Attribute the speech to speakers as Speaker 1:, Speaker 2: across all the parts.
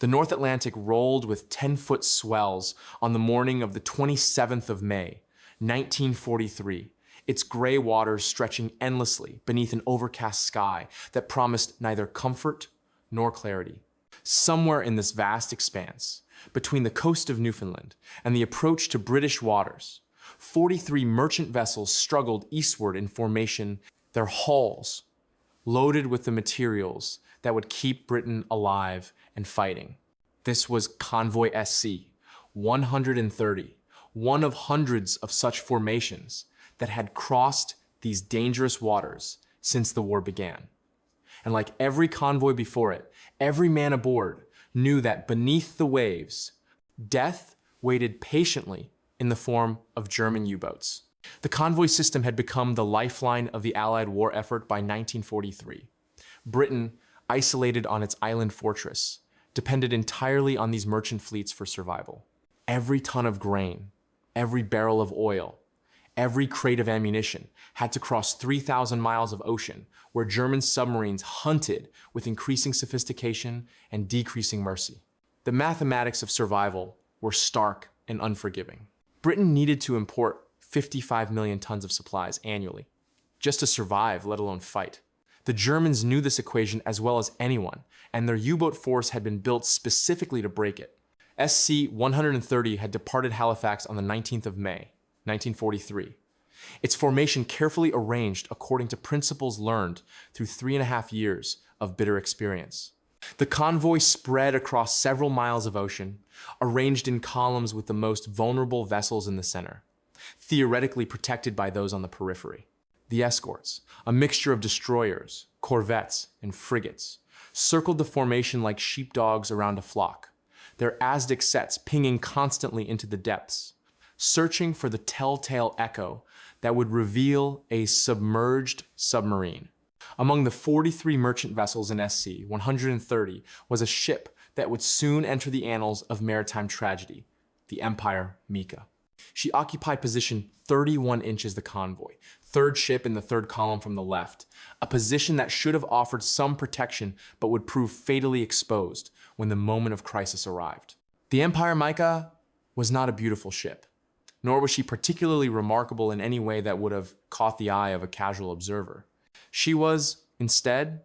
Speaker 1: The North Atlantic rolled with 10-foot swells on the morning of the 27th of May, 1943, its gray waters stretching endlessly beneath an overcast sky that promised neither comfort nor clarity. Somewhere in this vast expanse, between the coast of Newfoundland and the approach to British waters, 43 merchant vessels struggled eastward in formation, their hulls loaded with the materials that would keep Britain alive and fighting. This was Convoy SC 130, one of hundreds of such formations that had crossed these dangerous waters since the war began. And like every convoy before it, every man aboard knew that beneath the waves, death waited patiently in the form of German U-boats. The convoy system had become the lifeline of the Allied war effort by 1943. Britain, isolated on its island fortress, depended entirely on these merchant fleets for survival. Every ton of grain, every barrel of oil, every crate of ammunition had to cross 3,000 miles of ocean where German submarines hunted with increasing sophistication and decreasing mercy. The mathematics of survival were stark and unforgiving. Britain needed to import 55 million tons of supplies annually, just to survive, let alone fight. The Germans knew this equation as well as anyone, and their U-boat force had been built specifically to break it. SC 130 had departed Halifax on the 19th of May, 1943. Its formation carefully arranged according to principles learned through 3.5 years of bitter experience. The convoy spread across several miles of ocean, arranged in columns with the most vulnerable vessels in the center, theoretically protected by those on the periphery. The escorts, a mixture of destroyers, corvettes, and frigates, circled the formation like sheepdogs around a flock, their Aztec sets pinging constantly into the depths, searching for the telltale echo that would reveal a submerged submarine. Among the 43 merchant vessels in SC 130 was a ship that would soon enter the annals of maritime tragedy, the Empire Mica. She occupied position 31 inches the convoy, third ship in the third column from the left, a position that should have offered some protection but would prove fatally exposed when the moment of crisis arrived. The Empire Mica was not a beautiful ship, nor was she particularly remarkable in any way that would have caught the eye of a casual observer. She was, instead,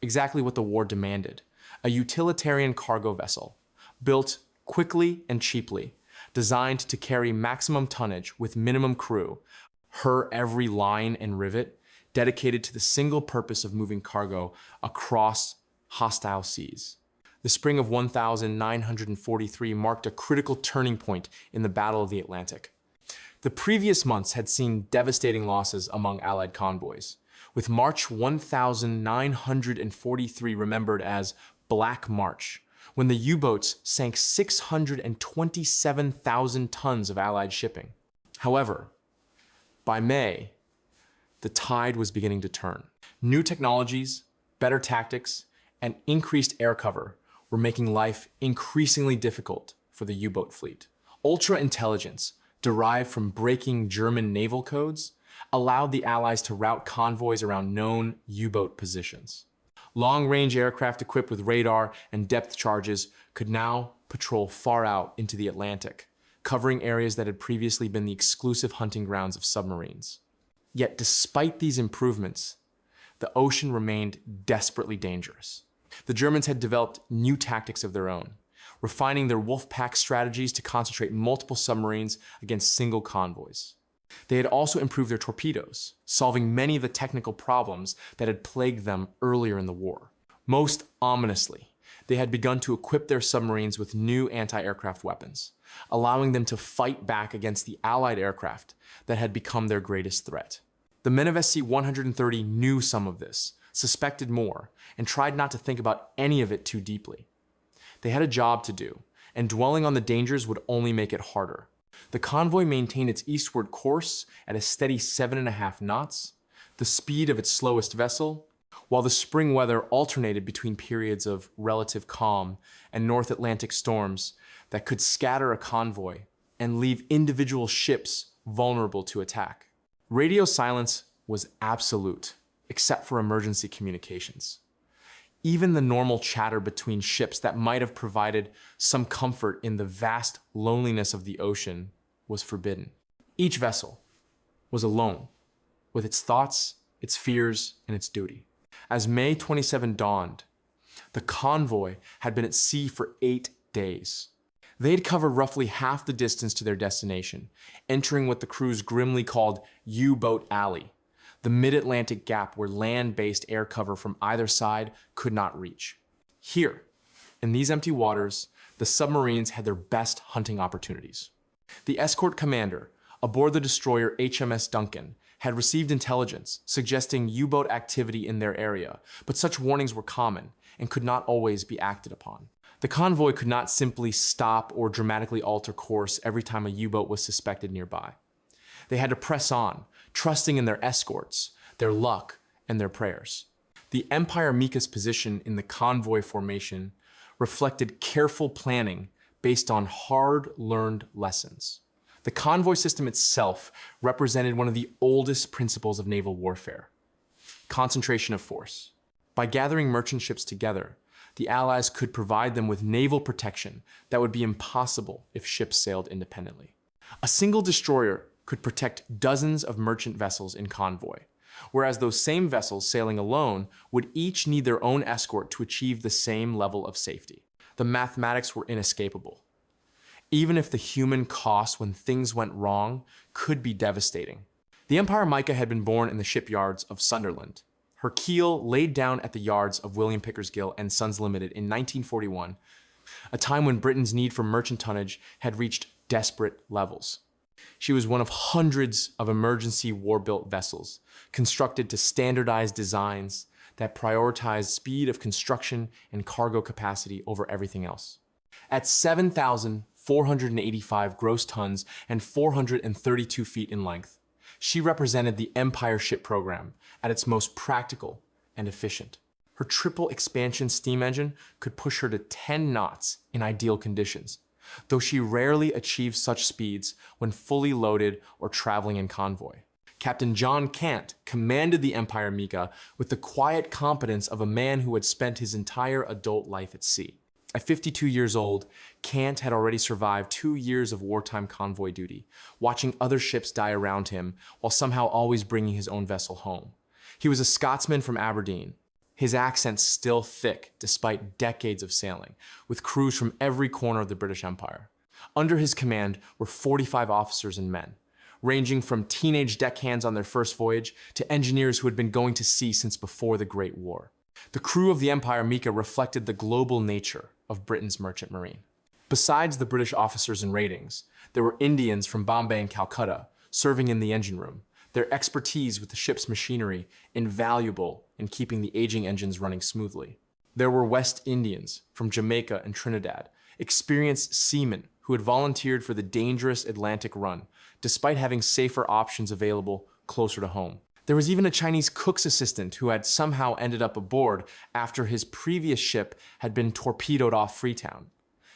Speaker 1: exactly what the war demanded, a utilitarian cargo vessel, built quickly and cheaply, designed to carry maximum tonnage with minimum crew, her every line and rivet dedicated to the single purpose of moving cargo across hostile seas. The spring of 1943 marked a critical turning point in the Battle of the Atlantic. The previous months had seen devastating losses among Allied convoys, with March 1943 remembered as Black March, when the U-boats sank 627,000 tons of Allied shipping. However, by May, the tide was beginning to turn. New technologies, better tactics, and increased air cover were making life increasingly difficult for the U-boat fleet. Ultra-intelligence, derived from breaking German naval codes, allowed the Allies to route convoys around known U-boat positions. Long-range aircraft equipped with radar and depth charges could now patrol far out into the Atlantic, covering areas that had previously been the exclusive hunting grounds of submarines. Yet despite these improvements, the ocean remained desperately dangerous. The Germans had developed new tactics of their own, refining their wolf pack strategies to concentrate multiple submarines against single convoys. They had also improved their torpedoes, solving many of the technical problems that had plagued them earlier in the war. Most ominously, they had begun to equip their submarines with new anti-aircraft weapons, allowing them to fight back against the Allied aircraft that had become their greatest threat. The men of SC 130 knew some of this, suspected more, and tried not to think about any of it too deeply. They had a job to do, and dwelling on the dangers would only make it harder. The convoy maintained its eastward course at a steady 7.5 knots, the speed of its slowest vessel, while the spring weather alternated between periods of relative calm and North Atlantic storms that could scatter a convoy and leave individual ships vulnerable to attack. Radio silence was absolute, except for emergency communications. Even the normal chatter between ships that might have provided some comfort in the vast loneliness of the ocean was forbidden. Each vessel was alone with its thoughts, its fears, and its duty. As May 27 dawned, the convoy had been at sea for 8 days. They had covered roughly half the distance to their destination, entering what the crews grimly called U-boat alley, the mid-Atlantic gap where land-based air cover from either side could not reach. Here, in these empty waters, the submarines had their best hunting opportunities. The escort commander aboard the destroyer HMS Duncan had received intelligence suggesting U-boat activity in their area, but such warnings were common and could not always be acted upon. The convoy could not simply stop or dramatically alter course every time a U-boat was suspected nearby. They had to press on, trusting in their escorts, their luck, and their prayers. The Empire Mica's position in the convoy formation reflected careful planning based on hard-learned lessons. The convoy system itself represented one of the oldest principles of naval warfare: concentration of force. By gathering merchant ships together, the Allies could provide them with naval protection that would be impossible if ships sailed independently. A single destroyer could protect dozens of merchant vessels in convoy, whereas those same vessels sailing alone would each need their own escort to achieve the same level of safety. The mathematics were inescapable. Even if the human cost when things went wrong could be devastating. The Empire Mica had been born in the shipyards of Sunderland. Her keel laid down at the yards of William Pickersgill and Sons Limited in 1941, a time when Britain's need for merchant tonnage had reached desperate levels. She was one of hundreds of emergency war-built vessels, constructed to standardized designs that prioritized speed of construction and cargo capacity over everything else. At 7,485 gross tons and 432 feet in length, she represented the Empire ship program at its most practical and efficient. Her triple expansion steam engine could push her to 10 knots in ideal conditions, though she rarely achieved such speeds when fully loaded or traveling in convoy. Captain John Cant commanded the Empire Mica with the quiet competence of a man who had spent his entire adult life at sea. At 52 years old, Cant had already survived 2 years of wartime convoy duty, watching other ships die around him while somehow always bringing his own vessel home. He was a Scotsman from Aberdeen, his accent still thick despite decades of sailing, with crews from every corner of the British Empire. Under his command were 45 officers and men, ranging from teenage deckhands on their first voyage to engineers who had been going to sea since before the Great War. The crew of the Empire Mica reflected the global nature of Britain's merchant marine. Besides the British officers and ratings, there were Indians from Bombay and Calcutta serving in the engine room, their expertise with the ship's machinery invaluable in keeping the aging engines running smoothly. There were West Indians from Jamaica and Trinidad, experienced seamen who had volunteered for the dangerous Atlantic run, despite having safer options available closer to home. There was even a Chinese cook's assistant who had somehow ended up aboard after his previous ship had been torpedoed off Freetown,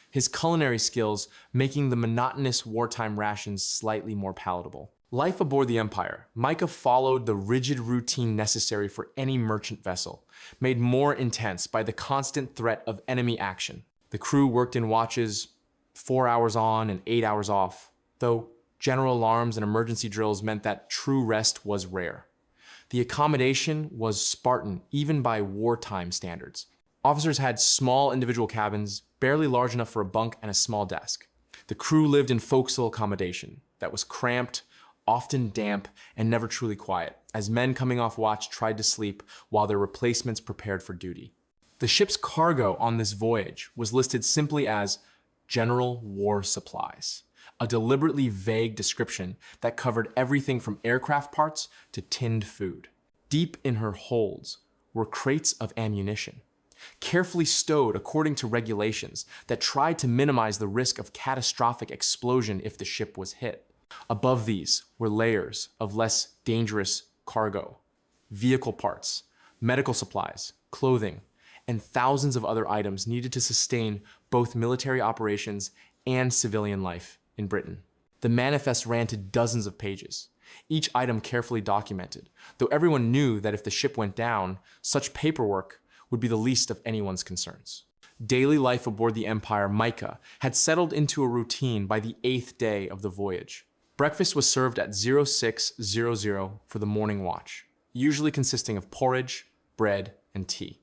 Speaker 1: his culinary skills making the monotonous wartime rations slightly more palatable. Life aboard the Empire Mica followed the rigid routine necessary for any merchant vessel, made more intense by the constant threat of enemy action. The crew worked in watches 4 hours on and 8 hours off, though general alarms and emergency drills meant that true rest was rare. The accommodation was Spartan, even by wartime standards. Officers had small individual cabins, barely large enough for a bunk and a small desk. The crew lived in forecastle accommodation that was cramped, often damp, and never truly quiet, as men coming off watch tried to sleep while their replacements prepared for duty. The ship's cargo on this voyage was listed simply as general war supplies, a deliberately vague description that covered everything from aircraft parts to tinned food. Deep in her holds were crates of ammunition, carefully stowed according to regulations that tried to minimize the risk of catastrophic explosion if the ship was hit. Above these were layers of less dangerous cargo, vehicle parts, medical supplies, clothing, and thousands of other items needed to sustain both military operations and civilian life in Britain. The manifest ran to dozens of pages, each item carefully documented, though everyone knew that if the ship went down, such paperwork would be the least of anyone's concerns. Daily life aboard the Empire Mica had settled into a routine by the 8th day of the voyage. Breakfast was served at 0600 for the morning watch, usually consisting of porridge, bread, and tea,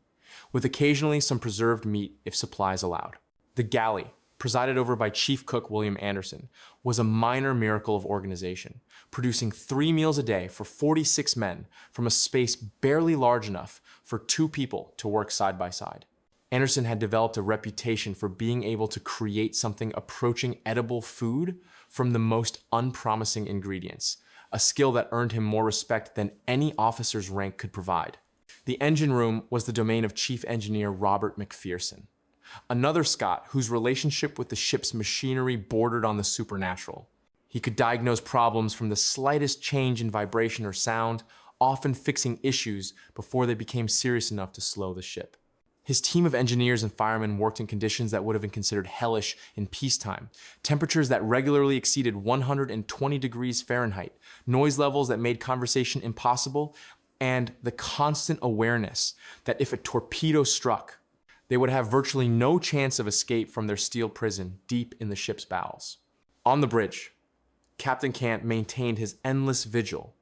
Speaker 1: with occasionally some preserved meat if supplies allowed. The galley, presided over by Chief Cook William Anderson, was a minor miracle of organization, producing 3 meals a day for 46 men from a space barely large enough for 2 people to work side by side. Anderson had developed a reputation for being able to create something approaching edible food from the most unpromising ingredients, a skill that earned him more respect than any officer's rank could provide. The engine room was the domain of Chief Engineer Robert McPherson, another Scot whose relationship with the ship's machinery bordered on the supernatural. He could diagnose problems from the slightest change in vibration or sound, often fixing issues before they became serious enough to slow the ship. His team of engineers and firemen worked in conditions that would have been considered hellish in peacetime, temperatures that regularly exceeded 120 degrees Fahrenheit, noise levels that made conversation impossible, and the constant awareness that if a torpedo struck, they would have virtually no chance of escape from their steel prison deep in the ship's bowels. On the bridge, Captain Cant maintained his endless vigil,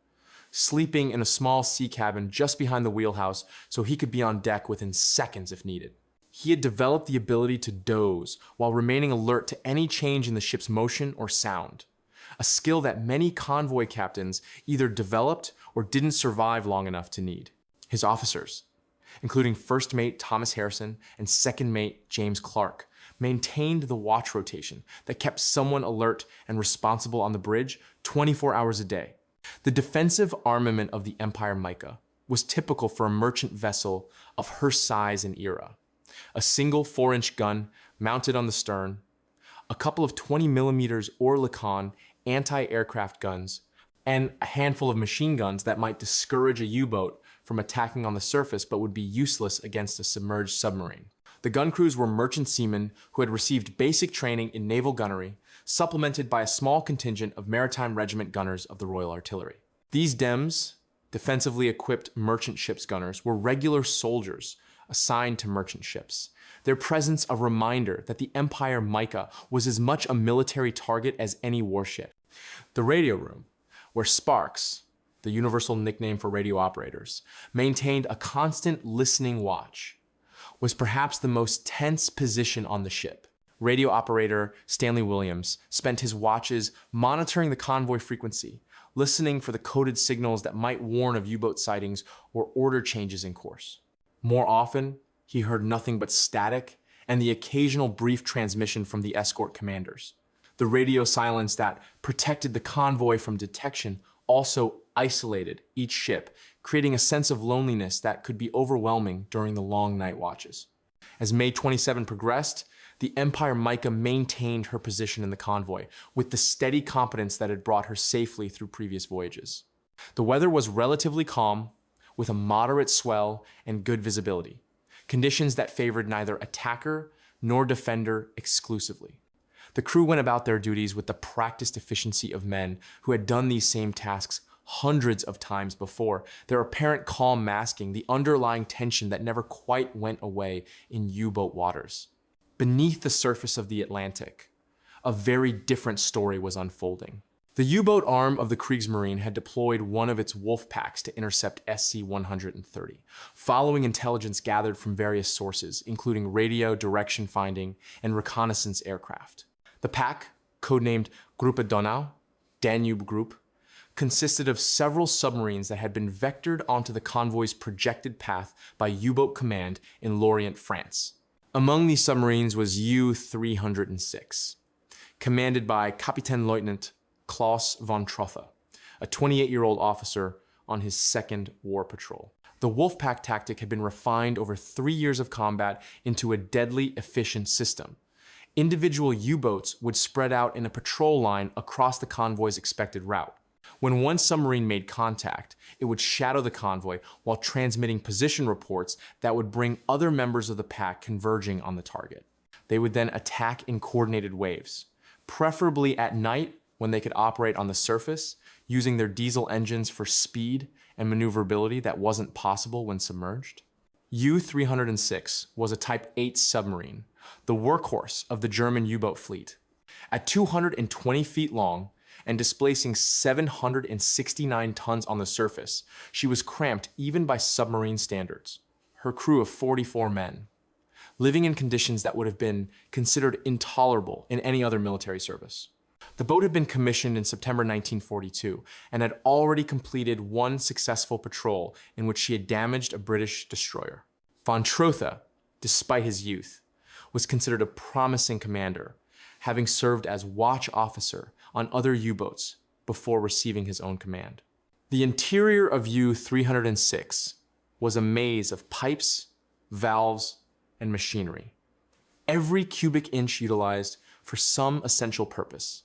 Speaker 1: sleeping in a small sea cabin just behind the wheelhouse so he could be on deck within seconds if needed. He had developed the ability to doze while remaining alert to any change in the ship's motion or sound, a skill that many convoy captains either developed or didn't survive long enough to need. His officers, including First Mate Thomas Harrison and Second Mate James Clark, maintained the watch rotation that kept someone alert and responsible on the bridge 24 hours a day. The defensive armament of the Empire Mica was typical for a merchant vessel of her size and era. A single 4-inch gun mounted on the stern, a couple of 20mm Oerlikon anti-aircraft guns, and a handful of machine guns that might discourage a U-boat from attacking on the surface but would be useless against a submerged submarine. The gun crews were merchant seamen who had received basic training in naval gunnery, supplemented by a small contingent of Maritime Regiment gunners of the Royal Artillery. These DEMs, defensively equipped merchant ships gunners, were regular soldiers assigned to merchant ships, their presence a reminder that the Empire Mica was as much a military target as any warship. The radio room, where Sparks, the universal nickname for radio operators, maintained a constant listening watch, was perhaps the most tense position on the ship. Radio operator Stanley Williams spent his watches monitoring the convoy frequency, listening for the coded signals that might warn of U-boat sightings or order changes in course. More often, he heard nothing but static and the occasional brief transmission from the escort commanders. The radio silence that protected the convoy from detection also isolated each ship, creating a sense of loneliness that could be overwhelming during the long night watches. As May 27 progressed, the Empire Mica maintained her position in the convoy with the steady competence that had brought her safely through previous voyages. The weather was relatively calm, with a moderate swell and good visibility, conditions that favored neither attacker nor defender exclusively. The crew went about their duties with the practiced efficiency of men who had done these same tasks hundreds of times before, their apparent calm masking the underlying tension that never quite went away in U-boat waters. Beneath the surface of the Atlantic, a very different story was unfolding. The U-boat arm of the Kriegsmarine had deployed one of its wolf packs to intercept SC-130, following intelligence gathered from various sources, including radio, direction finding, and reconnaissance aircraft. The pack, codenamed Gruppe Donau, Danube Group, consisted of several submarines that had been vectored onto the convoy's projected path by U-boat command in Lorient, France. Among these submarines was U-306, commanded by Kapitänleutnant Klaus von Trotha, a 28-year-old officer on his second war patrol. The Wolfpack tactic had been refined over 3 years of combat into a deadly efficient system. Individual U-boats would spread out in a patrol line across the convoy's expected route. When one submarine made contact, it would shadow the convoy while transmitting position reports that would bring other members of the pack converging on the target. They would then attack in coordinated waves, preferably at night when they could operate on the surface, using their diesel engines for speed and maneuverability that wasn't possible when submerged. U-306 was a Type 8 submarine, the workhorse of the German U-boat fleet. At 220 feet long and displacing 769 tons on the surface, she was cramped even by submarine standards. Her crew of 44 men, living in conditions that would have been considered intolerable in any other military service. The boat had been commissioned in September 1942 and had already completed one successful patrol in which she had damaged a British destroyer. Von Trotha, despite his youth, was considered a promising commander, having served as watch officer on other U-boats before receiving his own command. The interior of U-306 was a maze of pipes, valves, and machinery, every cubic inch utilized for some essential purpose.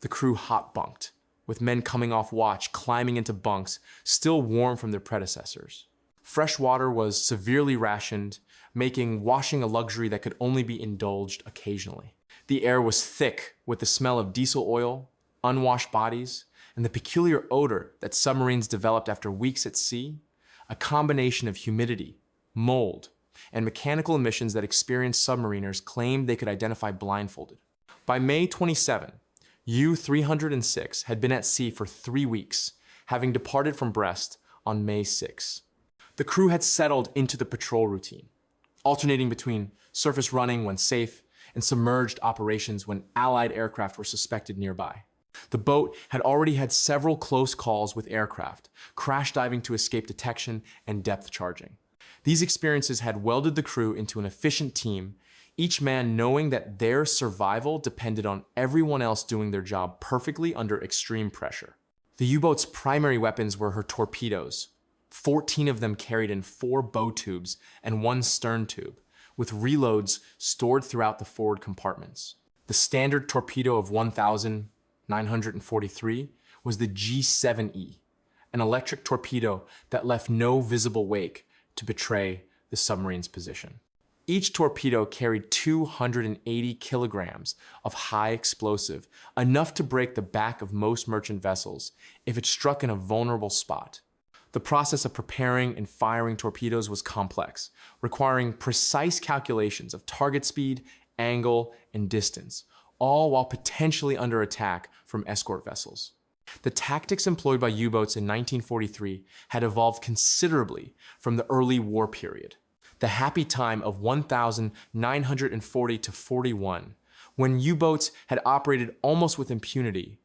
Speaker 1: The crew hot-bunked, with men coming off watch climbing into bunks still warm from their predecessors. Fresh water was severely rationed, making washing a luxury that could only be indulged occasionally. The air was thick with the smell of diesel oil, unwashed bodies, and the peculiar odor that submarines developed after weeks at sea, a combination of humidity, mold, and mechanical emissions that experienced submariners claimed they could identify blindfolded. By May 27, U-306 had been at sea for 3 weeks, having departed from Brest on May 6. The crew had settled into the patrol routine, alternating between surface running when safe and submerged operations when Allied aircraft were suspected nearby. The boat had already had several close calls with aircraft, crash diving to escape detection and depth charging. These experiences had welded the crew into an efficient team, each man knowing that their survival depended on everyone else doing their job perfectly under extreme pressure. The U-boat's primary weapons were her torpedoes, 14 of them carried in 4 bow tubes and 1 stern tube, with reloads stored throughout the forward compartments. The standard torpedo of 1,943 was the G7E, an electric torpedo that left no visible wake to betray the submarine's position. Each torpedo carried 280 kilograms of high explosive, enough to break the back of most merchant vessels if it struck in a vulnerable spot. The process of preparing and firing torpedoes was complex, requiring precise calculations of target speed, angle, and distance, all while potentially under attack from escort vessels. The tactics employed by U-boats in 1943 had evolved considerably from the early war period. The happy time of 1940 to 41, when U-boats had operated almost with impunity,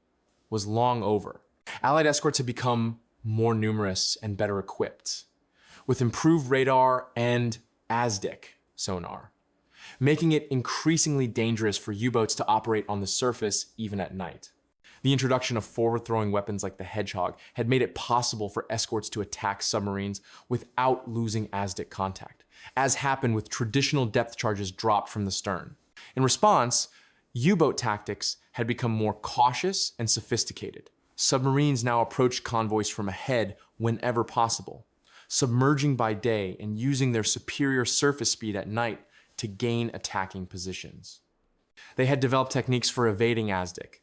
Speaker 1: was long over. Allied escorts had become more numerous and better equipped, with improved radar and ASDIC sonar, making it increasingly dangerous for U-boats to operate on the surface even at night. The introduction of forward-throwing weapons like the Hedgehog had made it possible for escorts to attack submarines without losing ASDIC contact, as happened with traditional depth charges dropped from the stern. In response, U-boat tactics had become more cautious and sophisticated. Submarines now approached convoys from ahead whenever possible, submerging by day and using their superior surface speed at night to gain attacking positions. They had developed techniques for evading ASDIC,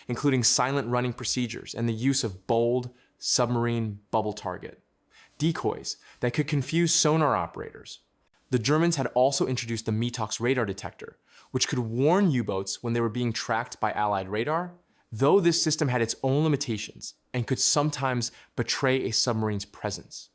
Speaker 1: including silent running procedures and the use of bold submarine bubble target, decoys that could confuse sonar operators. The Germans had also introduced the Mitox radar detector, which could warn U-boats when they were being tracked by Allied radar, though this system had its own limitations and could sometimes betray a submarine's presence.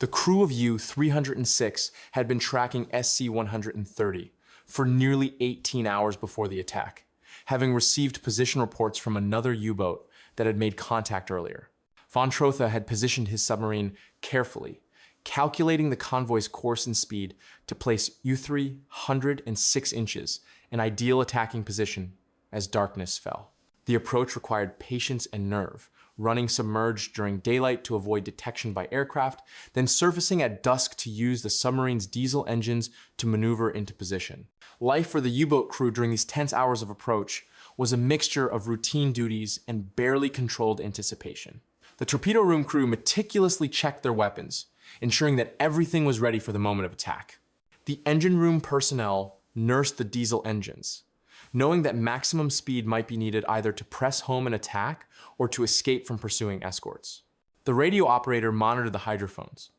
Speaker 1: The crew of U-306 had been tracking SC-130 for nearly 18 hours before the attack, having received position reports from another U-boat that had made contact earlier. Von Trotha had positioned his submarine carefully, calculating the convoy's course and speed to place U-3 106 inches in ideal attacking position as darkness fell. The approach required patience and nerve, running submerged during daylight to avoid detection by aircraft, then surfacing at dusk to use the submarine's diesel engines to maneuver into position. Life for the U-boat crew during these tense hours of approach was a mixture of routine duties and barely controlled anticipation. The torpedo room crew meticulously checked their weapons, ensuring that everything was ready for the moment of attack. The engine room personnel nursed the diesel engines, knowing that maximum speed might be needed either to press home an attack or to escape from pursuing escorts. The radio operator monitored the hydrophones,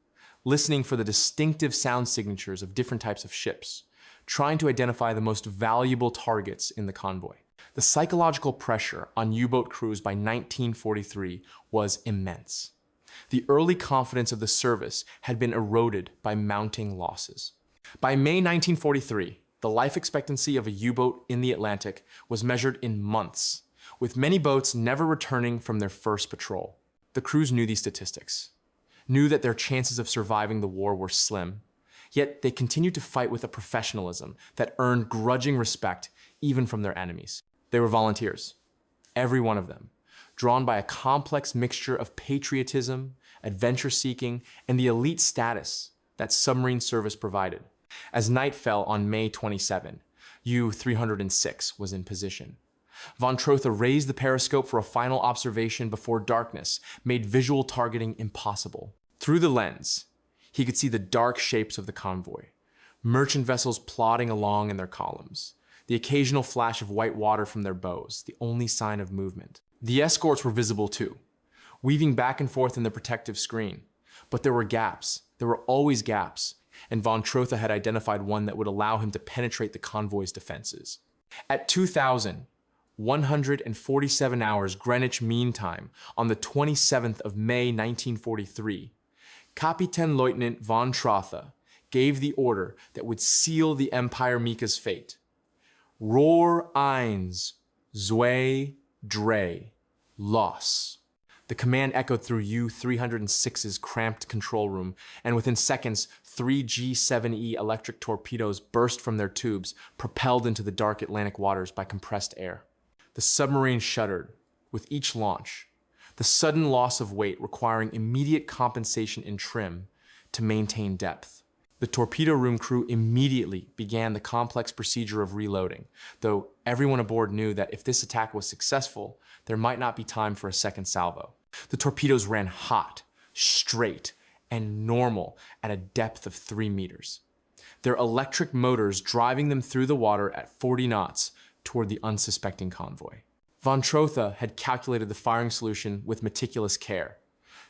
Speaker 1: listening for the distinctive sound signatures of different types of ships, trying to identify the most valuable targets in the convoy. The psychological pressure on U-boat crews by 1943 was immense. The early confidence of the service had been eroded by mounting losses. By May 1943, the life expectancy of a U-boat in the Atlantic was measured in months, with many boats never returning from their first patrol. The crews knew these statistics, knew that their chances of surviving the war were slim, yet they continued to fight with a professionalism that earned grudging respect even from their enemies. They were volunteers, every one of them, drawn by a complex mixture of patriotism, adventure-seeking, and the elite status that submarine service provided. As night fell on May 27, U-306 was in position. Von Trotha raised the periscope for a final observation before darkness made visual targeting impossible. Through the lens, he could see the dark shapes of the convoy, merchant vessels plodding along in their columns, the occasional flash of white water from their bows, the only sign of movement. The escorts were visible too, weaving back and forth in the protective screen. But there were gaps. There were always gaps, and von Trotha had identified one that would allow him to penetrate the convoy's defenses. At 2,147 hours Greenwich Mean Time on the 27th of May 1943, Kapitänleutnant von Trotha gave the order that would seal the Empire Mica's fate. Rohr 1, 2, 3, los. The command echoed through U-306's cramped control room, and within seconds, 3 G-7E electric torpedoes burst from their tubes, propelled into the dark Atlantic waters by compressed air. The submarine shuddered with each launch, the sudden loss of weight requiring immediate compensation in trim to maintain depth. The torpedo room crew immediately began the complex procedure of reloading, though everyone aboard knew that if this attack was successful, there might not be time for a second salvo. The torpedoes ran hot, straight, and normal at a depth of 3 meters, their electric motors driving them through the water at 40 knots toward the unsuspecting convoy. Von Trotha had calculated the firing solution with meticulous care.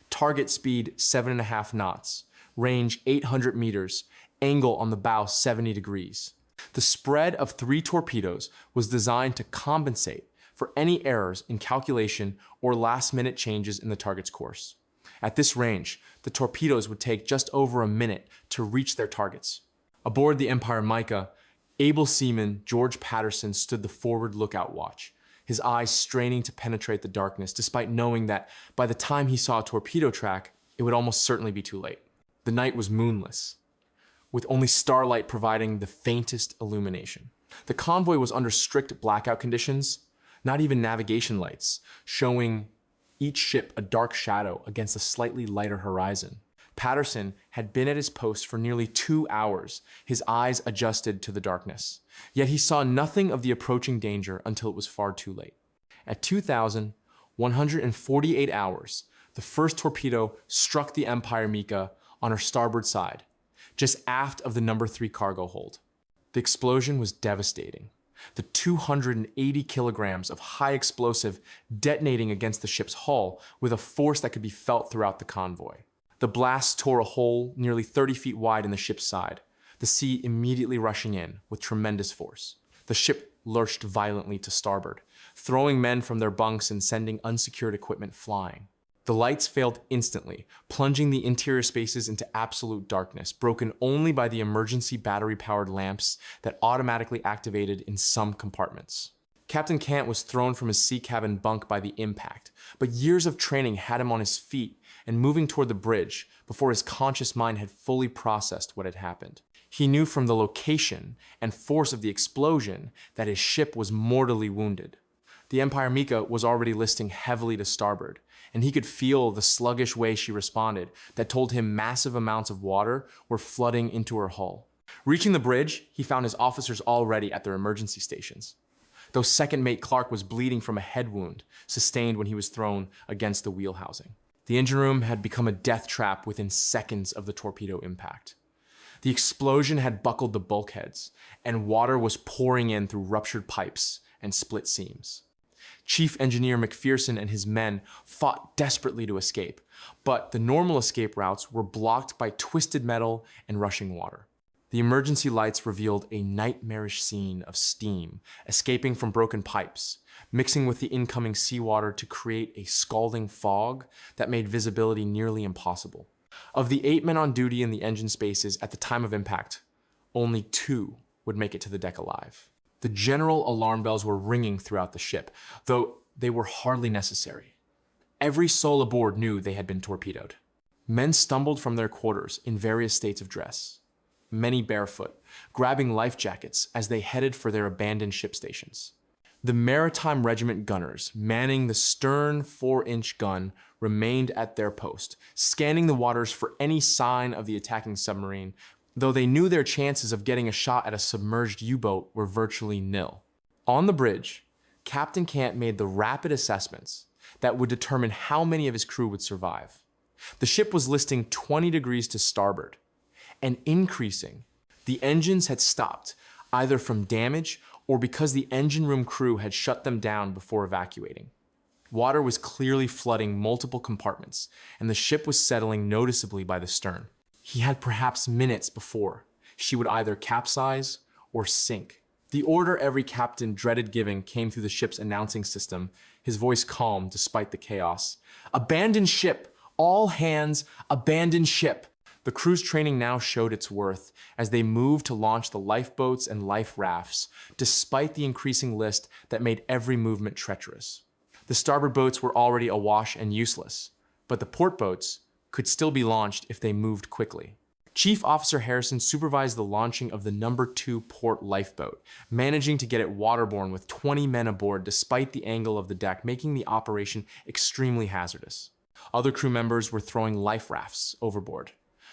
Speaker 1: Target speed 7.5 knots, range 800 meters, angle on the bow 70 degrees. The spread of 3 torpedoes was designed to compensate for any errors in calculation or last-minute changes in the target's course. At this range, the torpedoes would take just over a minute to reach their targets. Aboard the Empire Mica, able seaman George Patterson stood the forward lookout watch, his eyes straining to penetrate the darkness despite knowing that by the time he saw a torpedo track, it would almost certainly be too late. The night was moonless, with only starlight providing the faintest illumination. The convoy was under strict blackout conditions, not even navigation lights, showing each ship a dark shadow against a slightly lighter horizon. Patterson had been at his post for nearly 2 hours, his eyes adjusted to the darkness. Yet he saw nothing of the approaching danger until it was far too late. At 2,148 hours, the first torpedo struck the Empire Mica on her starboard side, just aft of the No. 3 cargo hold. The explosion was devastating. The 280 kilograms of high explosive detonating against the ship's hull with a force that could be felt throughout the convoy. The blast tore a hole nearly 30 feet wide in the ship's side, the sea immediately rushing in with tremendous force. The ship lurched violently to starboard, throwing men from their bunks and sending unsecured equipment flying. The lights failed instantly, plunging the interior spaces into absolute darkness, broken only by the emergency battery-powered lamps that automatically activated in some compartments. Captain Cant was thrown from his sea cabin bunk by the impact, but years of training had him on his feet and moving toward the bridge before his conscious mind had fully processed what had happened. He knew from the location and force of the explosion that his ship was mortally wounded. The Empire Mica was already listing heavily to starboard, and he could feel the sluggish way she responded that told him massive amounts of water were flooding into her hull. Reaching the bridge, he found his officers already at their emergency stations, though second mate Clark was bleeding from a head wound sustained when he was thrown against the wheel housing. The engine room had become a death trap within seconds of the torpedo impact. The explosion had buckled the bulkheads, and water was pouring in through ruptured pipes and split seams. Chief Engineer McPherson and his men fought desperately to escape, but the normal escape routes were blocked by twisted metal and rushing water. The emergency lights revealed a nightmarish scene of steam escaping from broken pipes, mixing with the incoming seawater to create a scalding fog that made visibility nearly impossible. Of the 8 men on duty in the engine spaces at the time of impact, only 2 would make it to the deck alive. The general alarm bells were ringing throughout the ship, though they were hardly necessary. Every soul aboard knew they had been torpedoed. Men stumbled from their quarters in various states of dress, many barefoot, grabbing life jackets as they headed for their abandoned ship stations. The Maritime Regiment gunners manning the stern 4-inch gun remained at their post, scanning the waters for any sign of the attacking submarine, though they knew their chances of getting a shot at a submerged U-boat were virtually nil. On the bridge, Captain Cant made the rapid assessments that would determine how many of his crew would survive. The ship was listing 20 degrees to starboard and increasing. The engines had stopped, either from damage or because the engine room crew had shut them down before evacuating. Water was clearly flooding multiple compartments, and the ship was settling noticeably by the stern. He had perhaps minutes before she would either capsize or sink. The order every captain dreaded giving came through the ship's announcing system, his voice calm despite the chaos. "Abandon ship! All hands, abandon ship!" The crew's training now showed its worth as they moved to launch the lifeboats and life rafts, despite the increasing list that made every movement treacherous. The starboard boats were already awash and useless, but the port boats could still be launched if they moved quickly. Chief Officer Harrison supervised the launching of the No. 2 port lifeboat, managing to get it waterborne with 20 men aboard despite the angle of the deck, making the operation extremely hazardous. Other crew members were throwing life rafts overboard,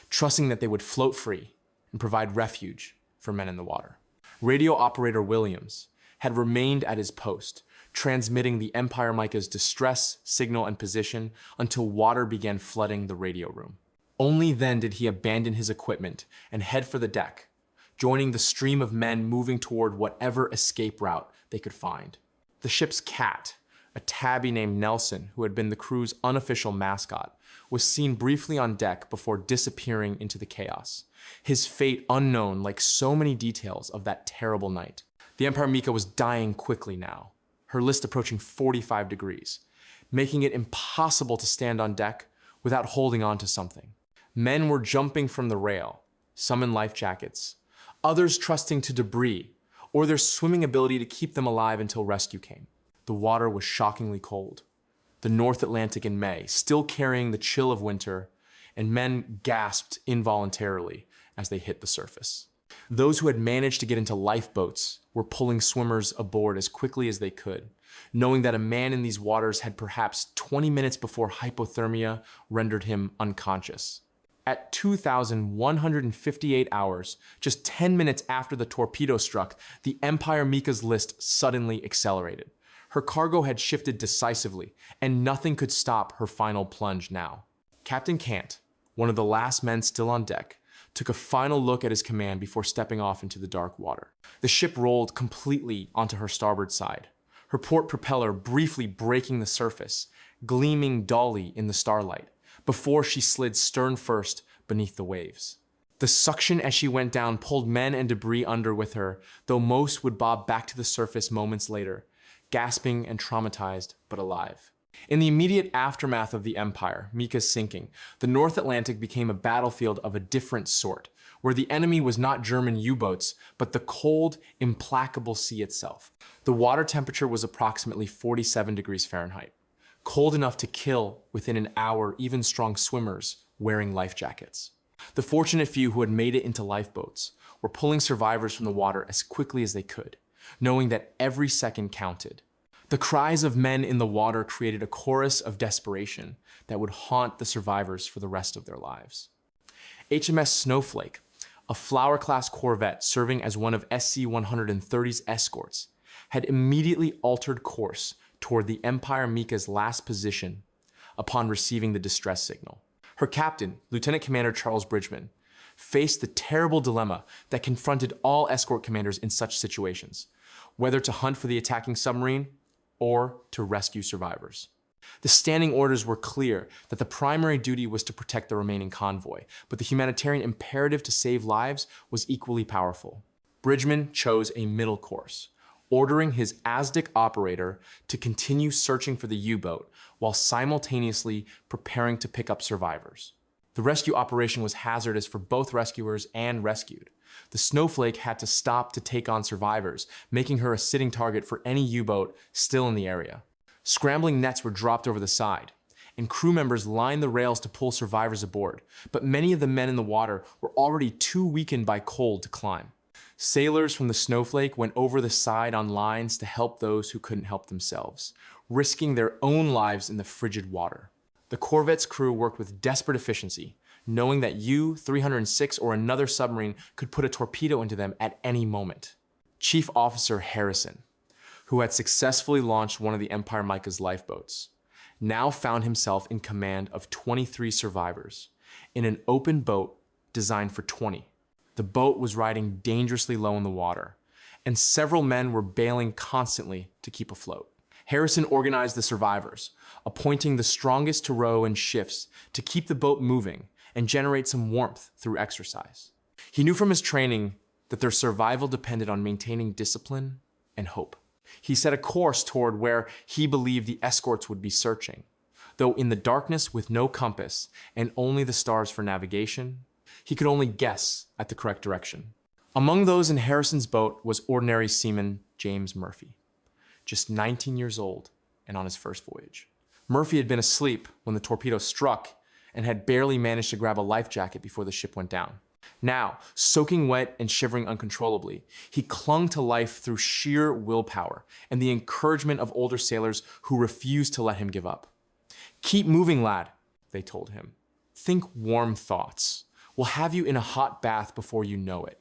Speaker 1: trusting that they would float free and provide refuge for men in the water. Radio operator Williams had remained at his post, transmitting the Empire Mica's distress signal and position until water began flooding the radio room. Only then did he abandon his equipment and head for the deck, joining the stream of men moving toward whatever escape route they could find. The ship's cat, a tabby named Nelson, who had been the crew's unofficial mascot, was seen briefly on deck before disappearing into the chaos, his fate unknown like so many details of that terrible night. The Empire Mica was dying quickly now, her list approaching 45 degrees, making it impossible to stand on deck without holding on to something. Men were jumping from the rail, some in life jackets, others trusting to debris or their swimming ability to keep them alive until rescue came. The water was shockingly cold. The North Atlantic in May, still carrying the chill of winter, and men gasped involuntarily as they hit the surface. Those who had managed to get into lifeboats were pulling swimmers aboard as quickly as they could, knowing that a man in these waters had perhaps 20 minutes before hypothermia rendered him unconscious. At 2,158 hours, just 10 minutes after the torpedo struck, the Empire Mica's list suddenly accelerated. Her cargo had shifted decisively, and nothing could stop her final plunge now. Captain Cant, one of the last men still on deck, took a final look at his command before stepping off into the dark water. The ship rolled completely onto her starboard side, her port propeller briefly breaking the surface, gleaming dully in the starlight, before she slid stern first beneath the waves. The suction as she went down pulled men and debris under with her, though most would bob back to the surface moments later, gasping and traumatized, but alive. In the immediate aftermath of the Empire Mica's sinking, the North Atlantic became a battlefield of a different sort, where the enemy was not German U-boats, but the cold, implacable sea itself. The water temperature was approximately 47 degrees Fahrenheit, cold enough to kill within an hour even strong swimmers wearing life jackets. The fortunate few who had made it into lifeboats were pulling survivors from the water as quickly as they could, knowing that every second counted. The cries of men in the water created a chorus of desperation that would haunt the survivors for the rest of their lives. HMS Snowflake, a Flower-class corvette serving as one of SC-130's escorts, had immediately altered course toward the Empire Mica's last position upon receiving the distress signal. Her captain, Lieutenant Commander Charles Bridgman, faced the terrible dilemma that confronted all escort commanders in such situations: whether to hunt for the attacking submarine or to rescue survivors. The standing orders were clear that the primary duty was to protect the remaining convoy, but the humanitarian imperative to save lives was equally powerful. Bridgman chose a middle course, ordering his ASDIC operator to continue searching for the U-boat while simultaneously preparing to pick up survivors. The rescue operation was hazardous for both rescuers and rescued. The Snowflake had to stop to take on survivors, making her a sitting target for any U-boat still in the area. Scrambling nets were dropped over the side, and crew members lined the rails to pull survivors aboard, but many of the men in the water were already too weakened by cold to climb. Sailors from the Snowflake went over the side on lines to help those who couldn't help themselves, risking their own lives in the frigid water. The corvette's crew worked with desperate efficiency, knowing that U-306 or another submarine could put a torpedo into them at any moment. Chief Officer Harrison, who had successfully launched one of the Empire Mica's lifeboats, now found himself in command of 23 survivors in an open boat designed for 20. The boat was riding dangerously low in the water, and several men were bailing constantly to keep afloat. Harrison organized the survivors, appointing the strongest to row in shifts to keep the boat moving and generate some warmth through exercise. He knew from his training that their survival depended on maintaining discipline and hope. He set a course toward where he believed the escorts would be searching, though in the darkness with no compass and only the stars for navigation, he could only guess at the correct direction. Among those in Harrison's boat was ordinary seaman James Murphy, just 19 years old and on his first voyage. Murphy had been asleep when the torpedo struck and had barely managed to grab a life jacket before the ship went down. Now, soaking wet and shivering uncontrollably, he clung to life through sheer willpower and the encouragement of older sailors who refused to let him give up. "Keep moving, lad," they told him. "Think warm thoughts. We'll have you in a hot bath before you know it."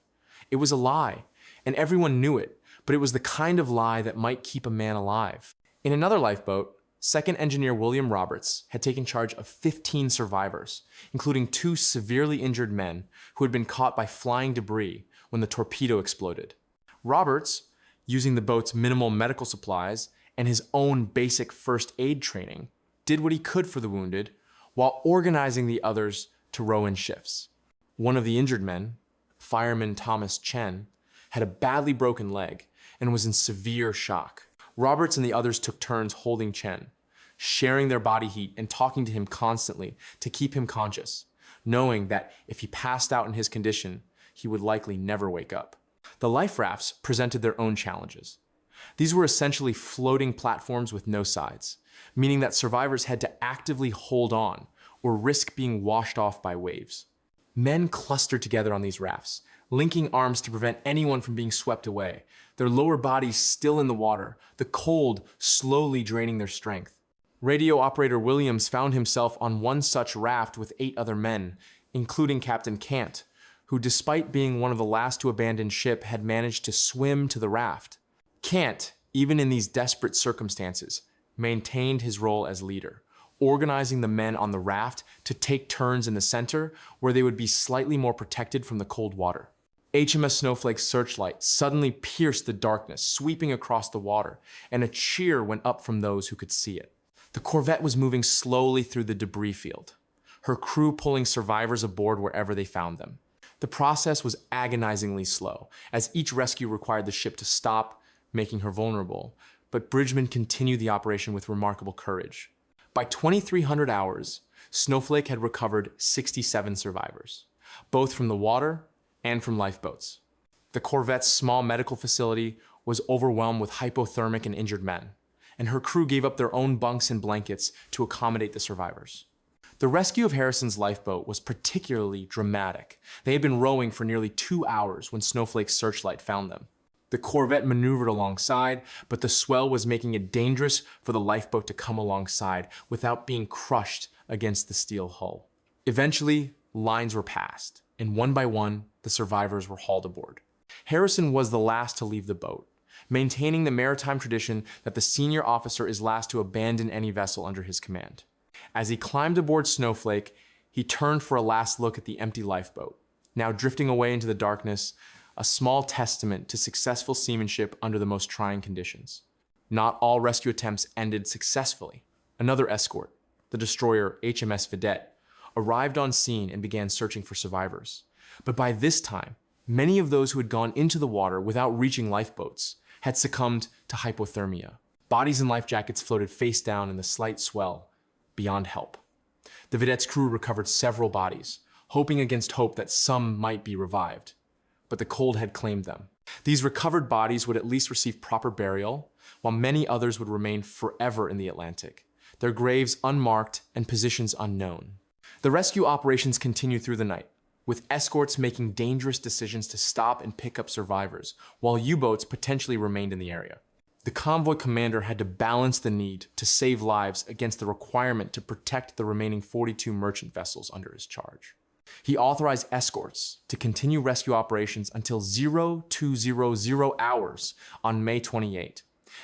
Speaker 1: It was a lie, and everyone knew it, but it was the kind of lie that might keep a man alive. In another lifeboat, Second Engineer William Roberts had taken charge of 15 survivors, including 2 severely injured men who had been caught by flying debris when the torpedo exploded. Roberts, using the boat's minimal medical supplies and his own basic first aid training, did what he could for the wounded while organizing the others to row in shifts. One of the injured men, Fireman Thomas Chen, had a badly broken leg and was in severe shock. Roberts and the others took turns holding Chen, sharing their body heat and talking to him constantly to keep him conscious, knowing that if he passed out in his condition, he would likely never wake up. The life rafts presented their own challenges. These were essentially floating platforms with no sides, meaning that survivors had to actively hold on or risk being washed off by waves. Men clustered together on these rafts, linking arms to prevent anyone from being swept away, their lower bodies still in the water, the cold slowly draining their strength. Radio operator Williams found himself on one such raft with 8 other men, including Captain Cant, who despite being one of the last to abandon ship had managed to swim to the raft. Cant, even in these desperate circumstances, maintained his role as leader, organizing the men on the raft to take turns in the center where they would be slightly more protected from the cold water. HMS Snowflake's searchlight suddenly pierced the darkness, sweeping across the water, and a cheer went up from those who could see it. The corvette was moving slowly through the debris field, her crew pulling survivors aboard wherever they found them. The process was agonizingly slow, as each rescue required the ship to stop, making her vulnerable, but Bridgman continued the operation with remarkable courage. By 2300 hours, Snowflake had recovered 67 survivors, both from the water and from lifeboats. The corvette's small medical facility was overwhelmed with hypothermic and injured men, and her crew gave up their own bunks and blankets to accommodate the survivors. The rescue of Harrison's lifeboat was particularly dramatic. They had been rowing for nearly 2 hours when Snowflake's searchlight found them. The corvette maneuvered alongside, but the swell was making it dangerous for the lifeboat to come alongside without being crushed against the steel hull. Eventually, lines were passed, and one by one, the survivors were hauled aboard. Harrison was the last to leave the boat, maintaining the maritime tradition that the senior officer is last to abandon any vessel under his command. As he climbed aboard Snowflake, he turned for a last look at the empty lifeboat, now drifting away into the darkness, a small testament to successful seamanship under the most trying conditions. not all rescue attempts ended successfully. Another escort, the destroyer HMS Vedette, arrived on scene and began searching for survivors. But by this time, many of those who had gone into the water without reaching lifeboats had succumbed to hypothermia. Bodies in life jackets floated face down in the slight swell, beyond help. The Vedette's crew recovered several bodies, hoping against hope that some might be revived. But the cold had claimed them. These recovered bodies would at least receive proper burial, while many others would remain forever in the Atlantic, their graves unmarked and positions unknown. The rescue operations continued through the night, with escorts making dangerous decisions to stop and pick up survivors, while U-boats potentially remained in the area. The convoy commander had to balance the need to save lives against the requirement to protect the remaining 42 merchant vessels under his charge. He authorized escorts to continue rescue operations until 0200 hours on May 28,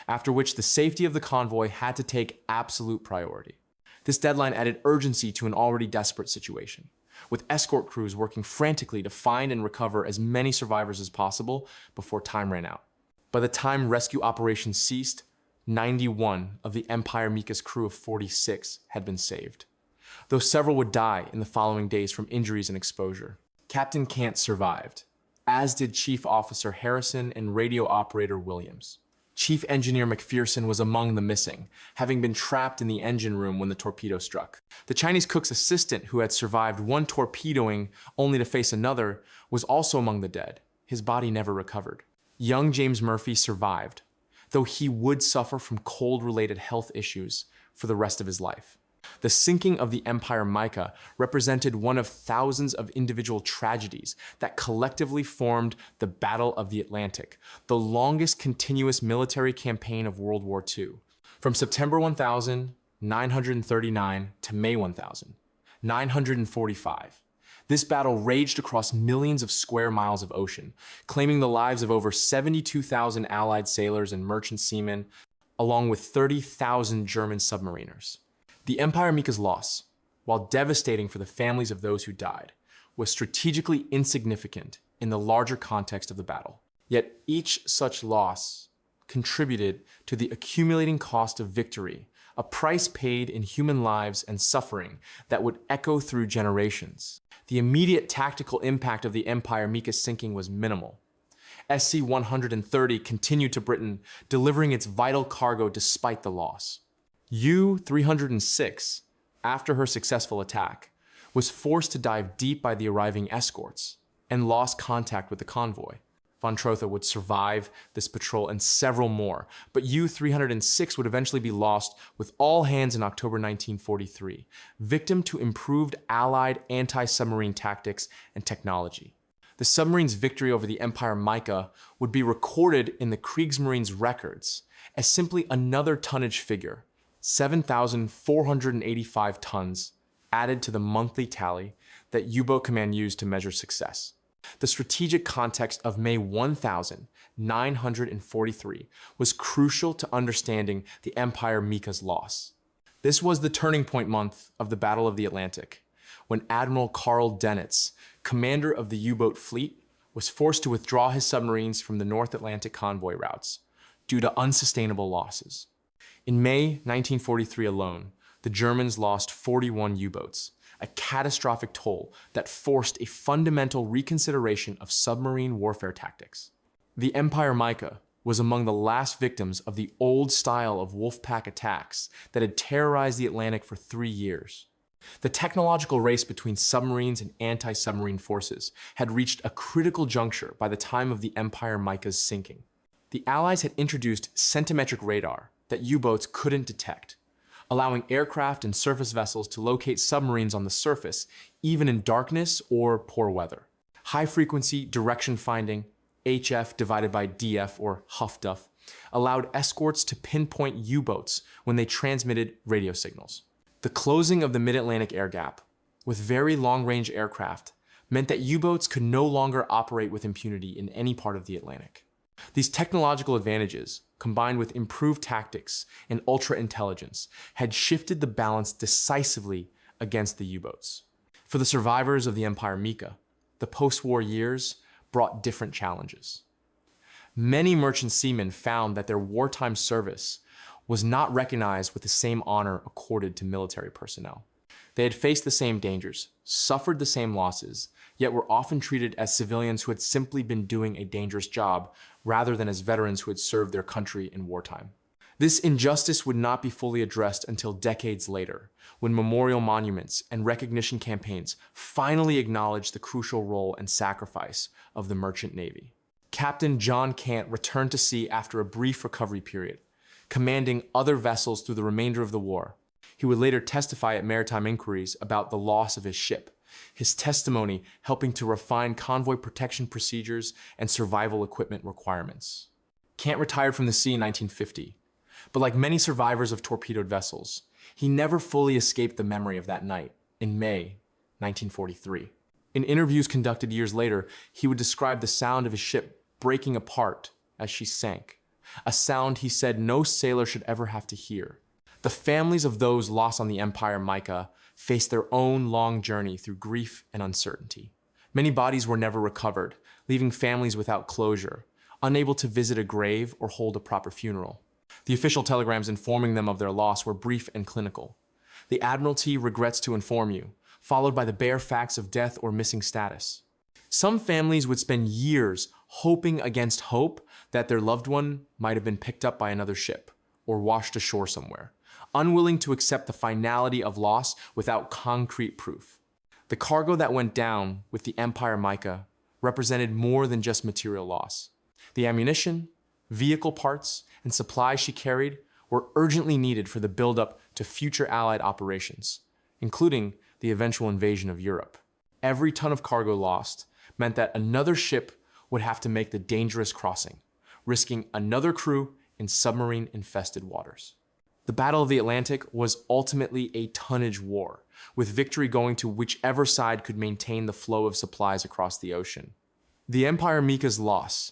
Speaker 1: after which the safety of the convoy had to take absolute priority. This deadline added urgency to an already desperate situation, with escort crews working frantically to find and recover as many survivors as possible before time ran out. By the time rescue operations ceased, 91 of the Empire Mica's crew of 46 had been saved, though several would die in the following days from injuries and exposure. Captain Cant survived, as did Chief Officer Harrison and radio operator Williams. Chief Engineer McPherson was among the missing, having been trapped in the engine room when the torpedo struck. The Chinese cook's assistant, who had survived one torpedoing only to face another, was also among the dead. His body never recovered. Young James Murphy survived, though he would suffer from cold-related health issues for the rest of his life. The sinking of the Empire Mica represented one of thousands of individual tragedies that collectively formed the Battle of the Atlantic, the longest continuous military campaign of World War II. From September 1939 to May 1945. This battle raged across millions of square miles of ocean, claiming the lives of over 72,000 Allied sailors and merchant seamen, along with 30,000 German submariners. The Empire Mica's loss, while devastating for the families of those who died, was strategically insignificant in the larger context of the battle. Yet each such loss contributed to the accumulating cost of victory, a price paid in human lives and suffering that would echo through generations. The immediate tactical impact of the Empire Mica's sinking was minimal. SC-130 continued to Britain, delivering its vital cargo despite the loss. U-306, after her successful attack, was forced to dive deep by the arriving escorts and lost contact with the convoy. Von Trotha would survive this patrol and several more, but U-306 would eventually be lost with all hands in October 1943, victim to improved Allied anti-submarine tactics and technology. The submarine's victory over the Empire Mica would be recorded in the Kriegsmarine's records as simply another tonnage figure, 7,485 tons, added to the monthly tally that U-Boat Command used to measure success. The strategic context of May 1943 was crucial to understanding the Empire Mica's loss. This was the turning point month of the Battle of the Atlantic, when Admiral Karl Dönitz, commander of the U-boat fleet, was forced to withdraw his submarines from the North Atlantic convoy routes due to unsustainable losses. In May 1943 alone, the Germans lost 41 U-boats, a catastrophic toll that forced a fundamental reconsideration of submarine warfare tactics. The Empire Mica was among the last victims of the old style of wolfpack attacks that had terrorized the Atlantic for 3 years. The technological race between submarines and anti-submarine forces had reached a critical juncture by the time of the Empire Mica's sinking. The Allies had introduced centimetric radar that U-boats couldn't detect, allowing aircraft and surface vessels to locate submarines on the surface, even in darkness or poor weather. High-frequency direction finding, HF divided by DF or HUF-DUF, allowed escorts to pinpoint U-boats when they transmitted radio signals. The closing of the Mid-Atlantic air gap, with very long-range aircraft, meant that U-boats could no longer operate with impunity in any part of the Atlantic. These technological advantages, combined with improved tactics and ultra-intelligence, had shifted the balance decisively against the U-boats. For the survivors of the Empire Mica, the post-war years brought different challenges. Many merchant seamen found that their wartime service was not recognized with the same honor accorded to military personnel. They had faced the same dangers, suffered the same losses, yet were often treated as civilians who had simply been doing a dangerous job rather than as veterans who had served their country in wartime. This injustice would not be fully addressed until decades later, when memorial monuments and recognition campaigns finally acknowledged the crucial role and sacrifice of the merchant navy. Captain John Cant returned to sea after a brief recovery period, commanding other vessels through the remainder of the war. He would later testify at maritime inquiries about the loss of his ship, his testimony helping to refine convoy protection procedures and survival equipment requirements. Cant retired from the sea in 1950, but like many survivors of torpedoed vessels, he never fully escaped the memory of that night in May 1943. In interviews conducted years later, he would describe the sound of his ship breaking apart as she sank, a sound he said no sailor should ever have to hear. The families of those lost on the Empire Mica faced their own long journey through grief and uncertainty. Many bodies were never recovered, leaving families without closure, unable to visit a grave or hold a proper funeral. The official telegrams informing them of their loss were brief and clinical. The Admiralty regrets to inform you, followed by the bare facts of death or missing status. Some families would spend years hoping against hope that their loved one might have been picked up by another ship or washed ashore somewhere, unwilling to accept the finality of loss without concrete proof. The cargo that went down with the Empire Mica represented more than just material loss. The ammunition, vehicle parts, and supplies she carried were urgently needed for the buildup to future Allied operations, including the eventual invasion of Europe. Every ton of cargo lost meant that another ship would have to make the dangerous crossing, risking another crew in submarine-infested waters. The Battle of the Atlantic was ultimately a tonnage war, with victory going to whichever side could maintain the flow of supplies across the ocean. The Empire Mica's loss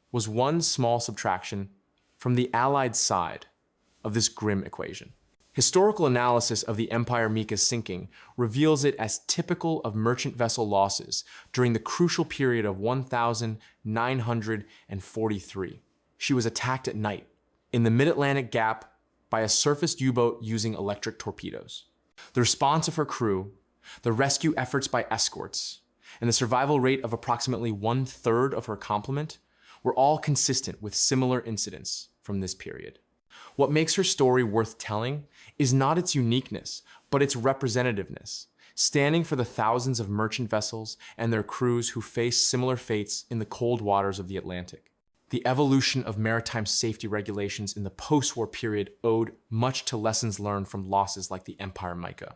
Speaker 1: was one small subtraction from the Allied side of this grim equation. Historical analysis of the Empire Mica's sinking reveals it as typical of merchant vessel losses during the crucial period of 1943. She was attacked at night in the mid-Atlantic gap by a surfaced U-boat using electric torpedoes. The response of her crew, the rescue efforts by escorts, and the survival rate of approximately 1/3 of her complement were all consistent with similar incidents from this period. What makes her story worth telling is not its uniqueness, but its representativeness, standing for the thousands of merchant vessels and their crews who faced similar fates in the cold waters of the Atlantic. The evolution of maritime safety regulations in the post-war period owed much to lessons learned from losses like the Empire Mica.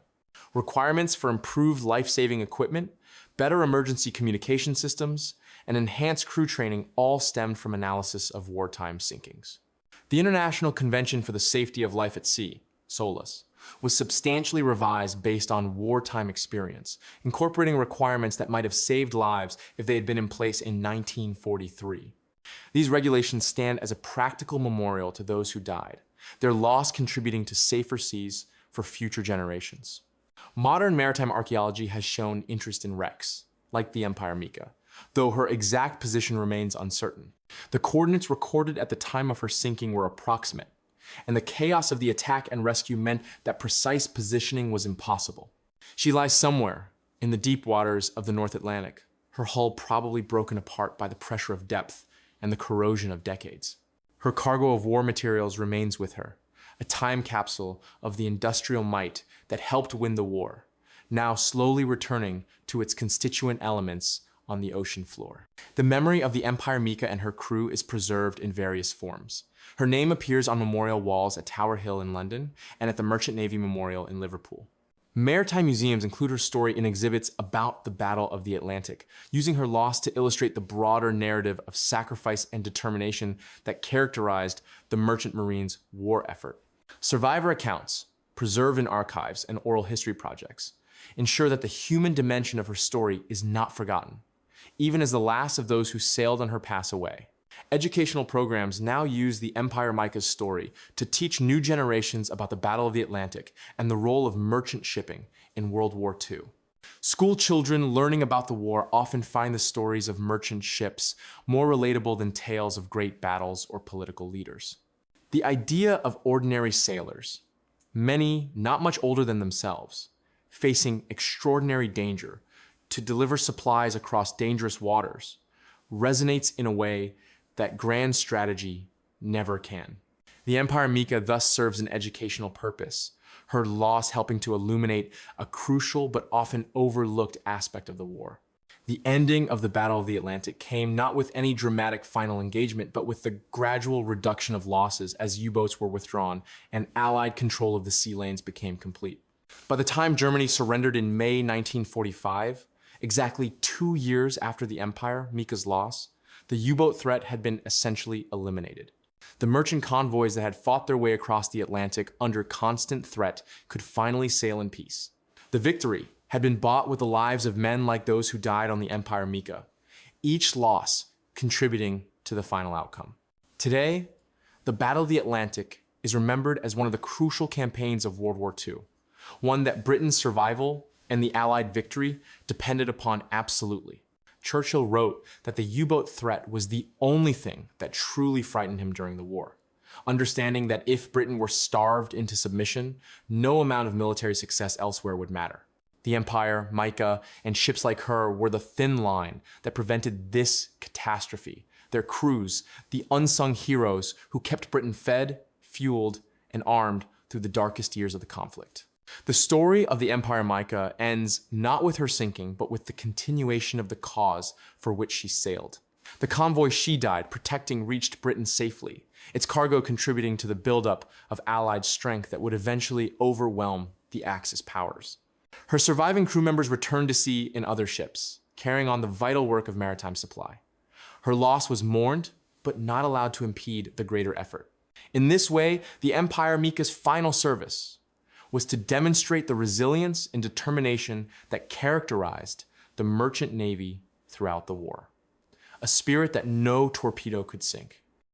Speaker 1: Requirements for improved life-saving equipment, better emergency communication systems, and enhanced crew training all stemmed from analysis of wartime sinkings. The International Convention for the Safety of Life at Sea, SOLAS, was substantially revised based on wartime experience, incorporating requirements that might have saved lives if they had been in place in 1943. These regulations stand as a practical memorial to those who died, their loss contributing to safer seas for future generations. Modern maritime archaeology has shown interest in wrecks, like the Empire Mica, though her exact position remains uncertain. The coordinates recorded at the time of her sinking were approximate, and the chaos of the attack and rescue meant that precise positioning was impossible. She lies somewhere in the deep waters of the North Atlantic, her hull probably broken apart by the pressure of depth and the corrosion of decades. Her cargo of war materials remains with her, a time capsule of the industrial might that helped win the war, now slowly returning to its constituent elements on the ocean floor. The memory of the Empire Mica and her crew is preserved in various forms. Her name appears on memorial walls at Tower Hill in London and at the Merchant Navy Memorial in Liverpool. Maritime museums include her story in exhibits about the Battle of the Atlantic, using her loss to illustrate the broader narrative of sacrifice and determination that characterized the Merchant Marine's war effort. Survivor accounts, preserved in archives and oral history projects, ensure that the human dimension of her story is not forgotten, even as the last of those who sailed on her pass away. Educational programs now use the Empire Mica's story to teach new generations about the Battle of the Atlantic and the role of merchant shipping in World War II. School children learning about the war often find the stories of merchant ships more relatable than tales of great battles or political leaders. The idea of ordinary sailors, many not much older than themselves, facing extraordinary danger to deliver supplies across dangerous waters, resonates in a way that grand strategy never can. The Empire Mica thus serves an educational purpose, her loss helping to illuminate a crucial but often overlooked aspect of the war. The ending of the Battle of the Atlantic came not with any dramatic final engagement, but with the gradual reduction of losses as U-boats were withdrawn and Allied control of the sea lanes became complete. By the time Germany surrendered in May 1945, exactly 2 years after the Empire Mica's loss, the U-boat threat had been essentially eliminated. The merchant convoys that had fought their way across the Atlantic under constant threat could finally sail in peace. The victory had been bought with the lives of men like those who died on the Empire Mica, each loss contributing to the final outcome. Today, the Battle of the Atlantic is remembered as one of the crucial campaigns of World War II, one that Britain's survival and the Allied victory depended upon absolutely. Churchill wrote that the U-boat threat was the only thing that truly frightened him during the war, understanding that if Britain were starved into submission, no amount of military success elsewhere would matter. The Empire, Mica, and ships like her were the thin line that prevented this catastrophe. Their crews, the unsung heroes who kept Britain fed, fueled, and armed through the darkest years of the conflict. The story of the Empire Mica ends not with her sinking, but with the continuation of the cause for which she sailed. The convoy she died protecting reached Britain safely, its cargo contributing to the buildup of Allied strength that would eventually overwhelm the Axis powers. Her surviving crew members returned to sea in other ships, carrying on the vital work of maritime supply. Her loss was mourned, but not allowed to impede the greater effort. In this way, the Empire Mica's final service was to demonstrate the resilience and determination that characterized the merchant navy throughout the war. A spirit that no torpedo could sink.